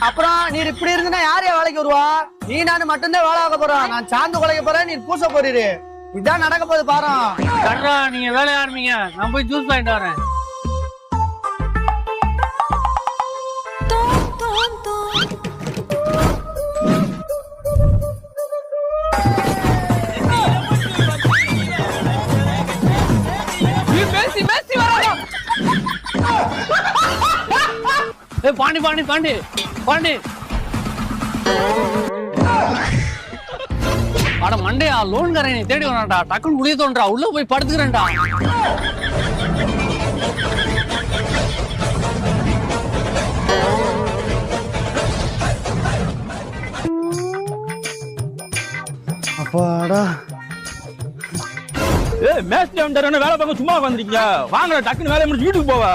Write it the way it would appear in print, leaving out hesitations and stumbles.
அப்புறம் நீ இப்படி இருந்தா யாரையா வேலைக்கு வருவா? நீ நானு மட்டும்தான் வேலை ஆக போறோம். நான் சாந்து குலைக்க போறேன், நீ பூச போறீரு. இதான் நடக்க போகுது பாரு. கர்றா, நீங்க வேலைய ஆரம்பிங்க, நான் போய் ஜூஸ் வாங்கிட்டு வரேன். பாண்டி பாண்டி பாண்டி பாண்டி அட மண்டையா, லோன்காரன் தேடி வரான்டா. டக்குன்னு குடிய தோன்றா, உள்ள போய் படுத்துக்கிறேன்டா. அப்பாடா. மேஸ்திரி வந்துட்டாரு, வேலை பார்க்க சும்மா உட்காந்துருக்கீங்க. வாங்க டக்குன்னு வேலையை முடிச்சு வீட்டுக்கு போவ.